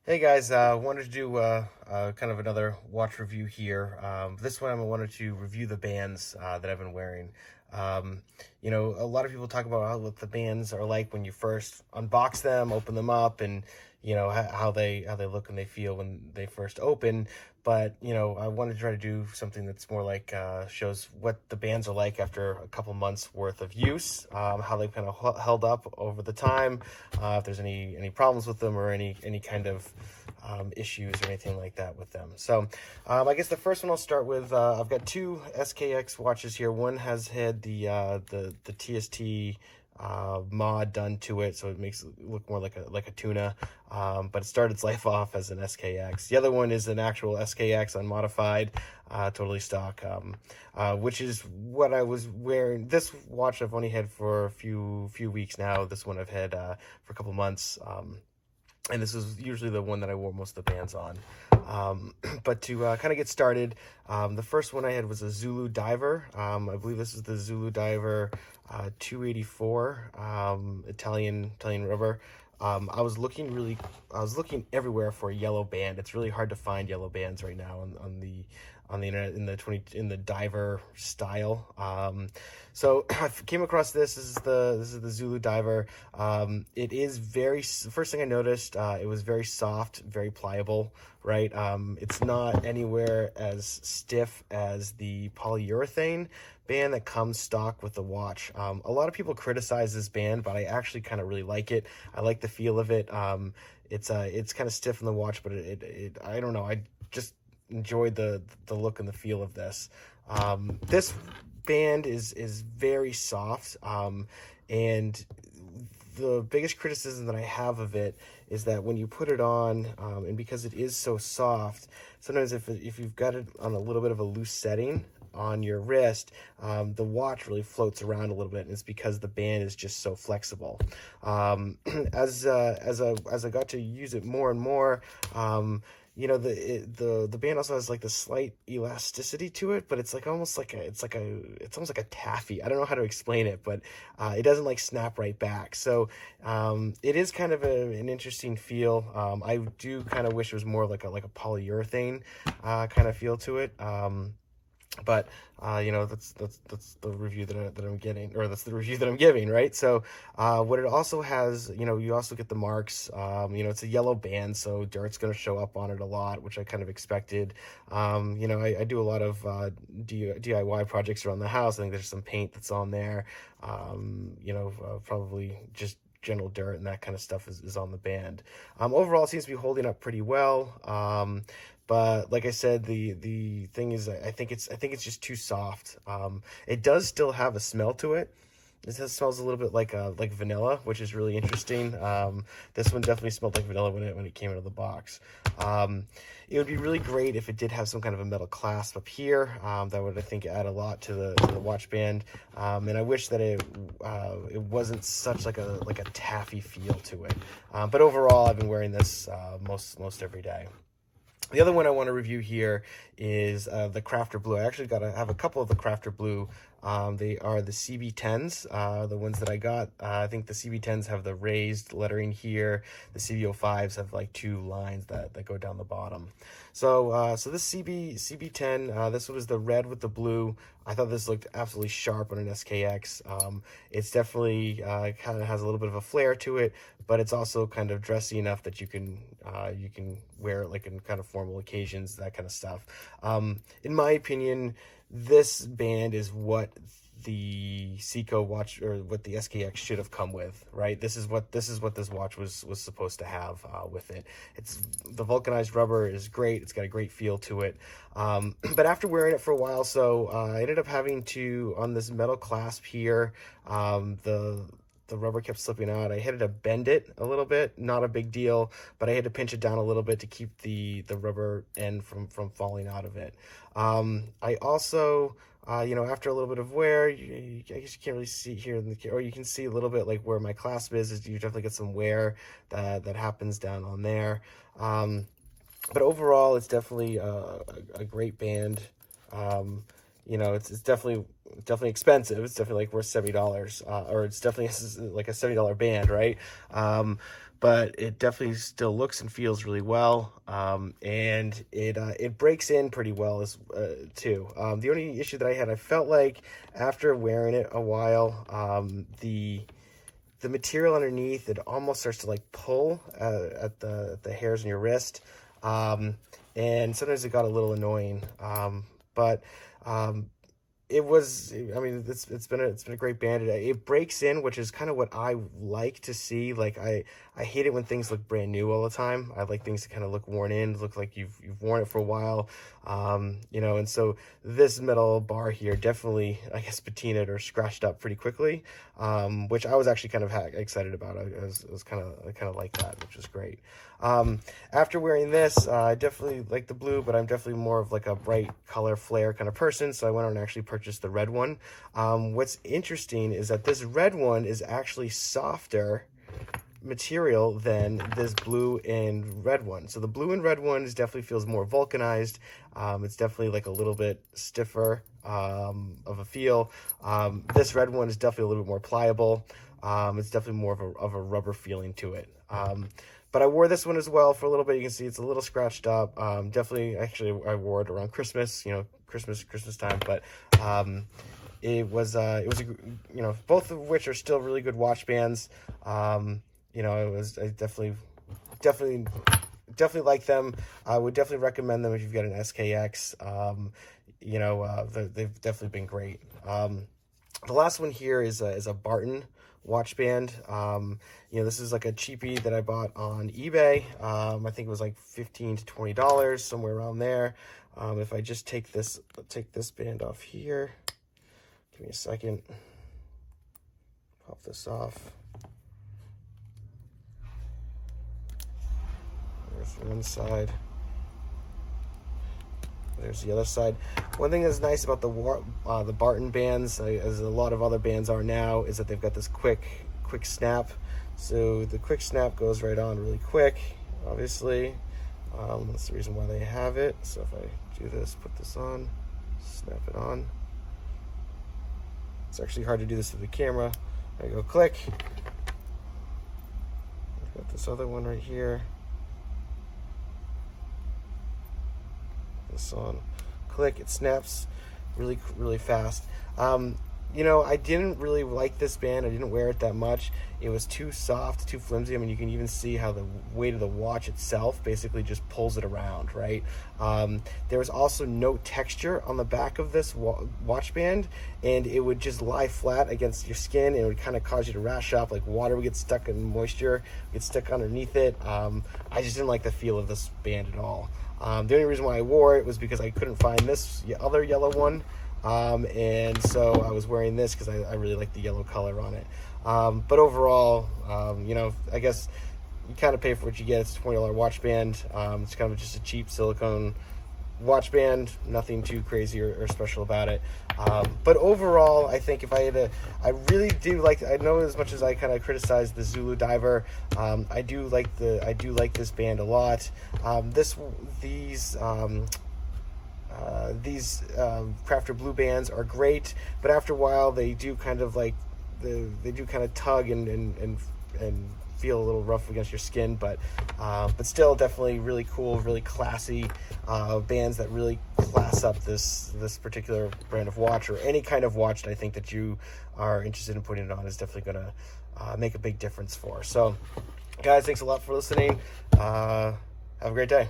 Hey guys, wanted to do kind of another watch review here. This one I wanted to review the bands that I've been wearing. A lot of people talk about what the bands are like when you first unbox them, open them up, and how they look and they feel when they first open. But I wanted to try to do something that's more like shows what the bands are like after a couple months worth of use, how they've kind of held up over the time, if there's any problems with them or any kind of issues or anything like that with them. So I guess the first one I'll start with, I've got two SKX watches here. One has had the TST mod done to it, so it makes it look more like a tuna, but it started its life off as an SKX. The other one is an actual SKX unmodified, totally stock, which is what I was wearing. This watch I've only had for a few weeks now. This one I've had for a couple months. And this is usually the one that I wore most of the bands on. But to kind of get started, the first one I had was a Zulu Diver. I believe this is the Zulu Diver 284 Italian rubber. I was looking everywhere for a yellow band. It's really hard to find yellow bands right now on the internet in the diver style. So I came across this. This is the Zulu Diver. It is first thing I noticed, it was very soft, very pliable, right? It's not anywhere as stiff as the polyurethane band that comes stock with the watch. A lot of people criticize this band, but I actually kind of really like it. I like the feel of it. It's kind of stiff in the watch, but I don't know. I just enjoyed the look and the feel of this. This band is very soft, and the biggest criticism that I have of it is that when you put it on, and because it is so soft, sometimes if you've got it on a little bit of a loose setting on your wrist, the watch really floats around a little bit, and it's because the band is just so flexible. As I got to use it more and more, the band also has like this slight elasticity to it, but it's almost like a taffy. I don't know how to explain it, but it doesn't like snap right back. So it is kind of an interesting feel. I do kind of wish it was more like a polyurethane kind of feel to it. But that's the review that I'm getting, or that's the review that I'm giving, right? So what it also has, you also get the marks. It's a yellow band, so dirt's going to show up on it a lot, which I kind of expected. I do a lot of DIY projects around the house. I think there's some paint that's on there. Probably just general dirt and that kind of stuff is on the band. Overall, it seems to be holding up pretty well. But like I said, the thing is, I think it's just too soft. It does still have a smell to it. Smells a little bit like vanilla, which is really interesting. This one definitely smelled like vanilla when it came out of the box. It would be really great if it did have some kind of a metal clasp up here. That would, I think, add a lot to the watch band. And I wish that it wasn't such like a taffy feel to it. But overall, I've been wearing this most every day. The other one I want to review here is the Crafter Blue. I actually have a couple of the Crafter Blue. They are the CB10s, the ones that I got. I think the CB10s have the raised lettering here. The CB05s have like two lines that go down the bottom. So this CB10, this one is the red with the blue. I thought this looked absolutely sharp on an SKX. It's definitely kind of has a little bit of a flair to it, but it's also kind of dressy enough that you can wear it like in kind of formal occasions, that kind of stuff. In my opinion, this band is what the Seiko watch, or what the SKX should have come with, right? This is what this watch was supposed to have with it. It's the vulcanized rubber is great. It's got a great feel to it. But after wearing it for a while, I ended up having to, on this metal clasp here, the rubber kept slipping out. I had to bend it a little bit, not a big deal, but I had to pinch it down a little bit to keep the rubber end from falling out of it. I also, after a little bit of wear, I guess you can't really see here, or you can see a little bit like where my clasp is you definitely get some wear that happens down on there. But overall, it's definitely a great band. It's definitely expensive. It's definitely like worth $70, or it's definitely like a $70 band, right? but it definitely still looks and feels really well. And it breaks in pretty well as too. The only issue that I had, I felt like after wearing it a while, the material underneath, it almost starts to like pull at the hairs in your wrist. And sometimes it got a little annoying. But it was, I mean, it's been a great band. It breaks in, which is kind of what I like to see. Like I hate it when things look brand new all the time. I like things to kind of look worn in, look like you've worn it for a while. You know, and so this metal bar here definitely, I guess, patinaed or scratched up pretty quickly, which I was actually kind of excited about. I was kind of like that, which was great. After wearing this, I definitely like the blue, but I'm definitely more of like a bright color flare kind of person. So I went on and actually purchased the red one. What's interesting is that this red one is actually softer material than this blue and red one. So the blue and red one definitely feels more vulcanized. It's definitely like a little bit stiffer of a feel. This red one is definitely a little bit more pliable. It's definitely more of a rubber feeling to it. But I wore this one as well for a little bit. You can see it's a little scratched up. Definitely, actually, I wore it around Christmas, you know, Christmas time. But it was you know, both of which are still really good watch bands. You know, I definitely like them. I would definitely recommend them if you've got an SKX. You know, they've definitely been great. The last one here is a Barton watch band. You know, this is like a cheapie that I bought on eBay. I think it was like $15 to $20, somewhere around there. If I just take this band off here, give me a second, pop this off. There's one side. There's the other side. One thing that's nice about the Barton bands, as a lot of other bands are now, is that they've got this quick snap. So the quick snap goes right on really quick, obviously. That's the reason why they have it. So if I do this, put this on, snap it on. It's actually hard to do this with the camera. I go click. I've got this other one right here. This on, click, it snaps really fast. You know, I didn't really like this band. I didn't wear it that much. It was too soft, too flimsy. I mean, you can even see how the weight of the watch itself basically just pulls it around, right? There was also no texture on the back of this watch band, and it would just lie flat against your skin, and it would kind of cause you to rash up, like water would get stuck in moisture, get stuck underneath it. I just didn't like the feel of this band at all. The only reason why I wore it was because I couldn't find this other yellow one. And so I was wearing this because I really like the yellow color on it. But overall, you know, I guess you kind of pay for what you get. It's a $20 watch band. It's kind of just a cheap silicone watch band, nothing too crazy or special about it. But overall, I think if I had to, I really do like, I know as much as I kind of criticize the Zulu Diver, I do like this band a lot. These Crafter Blue bands are great, but after a while they do kind of like they do kind of tug and feel a little rough against your skin, but still definitely really cool, really classy bands that really class up this particular brand of watch, or any kind of watch that I think that you are interested in putting it on is definitely going to make a big difference for. So guys, thanks a lot for listening. Have a great day.